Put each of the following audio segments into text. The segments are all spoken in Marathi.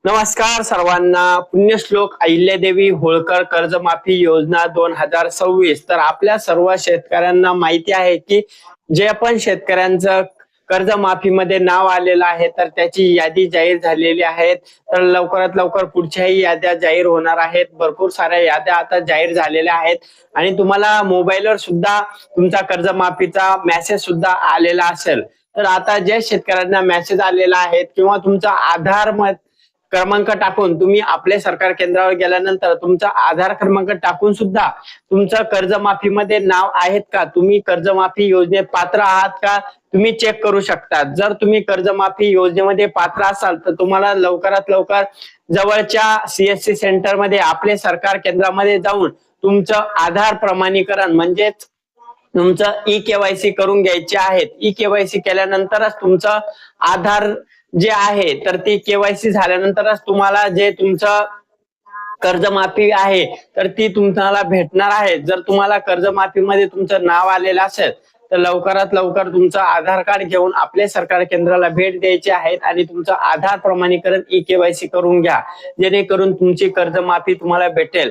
नमस्कार सर्वांना। पुण्यश्लोक अहिल्यादेवी होळकर कर्जमाफी योजना 2026। तर आपल्या सर्व शेतकऱ्यांना माहिती आहे की जे पण शेतकऱ्यांचं कर्जमाफीमध्ये नाव आलेलं आहे तर त्याची यादी जाहीर झालेली आहे। तर लवकरात लवकर पुढच्याही याद्या जाहीर होणार आहेत। भरपूर साऱ्या याद्या आता जाहीर झालेल्या आहेत आणि तुम्हाला मोबाईलवर सुद्धा तुमचा कर्जमाफीचा मेसेज सुद्धा आलेला असेल। तर आता जे शेतकऱ्यांना मेसेज आलेला आहे किंवा तुमचा आधार क्रमांक टाकून तुम्ही आपल्या सरकार केंद्रावर गेल्यानंतर तुमचा आधार क्रमांक टाकून सुद्धा तुमचं कर्जमाफीमध्ये नाव आहेत का, तुम्ही कर्जमाफी योजनेत पात्र आहात का, तुम्ही चेक करू शकता। जर तुम्ही कर्जमाफी योजनेमध्ये पात्र असाल तर तुम्हाला लवकरात लवकर जवळच्या सीएससी सेंटर मध्ये आपले सरकार केंद्रामध्ये जाऊन तुमचं आधार प्रमाणीकरण म्हणजेच तुमचं ई-केवायसी करून घ्यायचे आहेत। ई-केवायसी केल्यानंतरच तुमचं आधार जे आहे तर ती केवायसी झाल्यानंतरच तुम्हाला जे तुमचं कर्जमाफी आहे तर ती तुम्हाला भेटणार आहे। जर तुम्हाला कर्जमाफीमध्ये तुमचं नाव आलेलं असेल तर लवकरात लवकर तुमचं आधार कार्ड घेऊन आपल्या सरकार केंद्राला भेट द्यायची आहे आणि तुमचं आधार प्रमाणीकरण ई-केवायसी करून घ्या, जेणेकरून तुमची कर्जमाफी तुम्हाला भेटेल।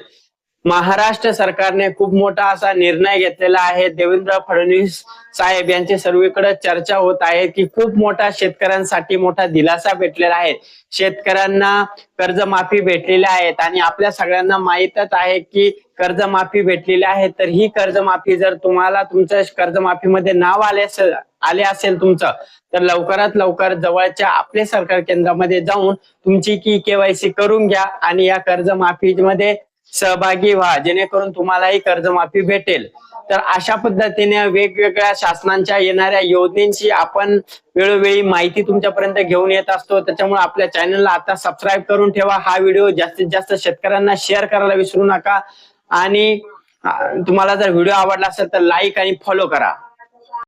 महाराष्ट्र सरकारने खूप मोठा असा निर्णय घेतलेला आहे। देवेंद्र फडणवीस साहेब यांची सर्वीकडे चर्चा होत आहे की खूप मोठा शेतकऱ्यांसाठी मोठा दिलासा भेटलेला आहे। शेतकऱ्यांना कर्जमाफी भेटलेली आहेत आणि आपल्या सगळ्यांना माहीतच आहे की कर्जमाफी भेटलेली आहे। तर ही कर्जमाफी जर तुम्हाला तुमच्या कर्जमाफीमध्ये नाव आले असेल तुमचं, तर लवकरात लवकर जवळच्या आपल्या सरकार केंद्रामध्ये जाऊन तुमची ई-केवायसी करून घ्या आणि या कर्जमाफीमध्ये सहभागी व्हा, जेणेकरून तुम्हालाही कर्जमाफी भेटेल। तर अशा पद्धतीने वेगवेगळ्या शासनाच्या येणाऱ्या योजनांची आपण वेळोवेळी माहिती तुमच्यापर्यंत घेऊन येत असतो। त्याच्यामुळे आपल्या चॅनलला आता सबस्क्राईब करून ठेवा। हा व्हिडिओ जास्तीत जास्त शेतकऱ्यांना शेअर करायला विसरू नका आणि तुम्हाला जर व्हिडिओ आवडला असेल तर लाईक आणि फॉलो करा।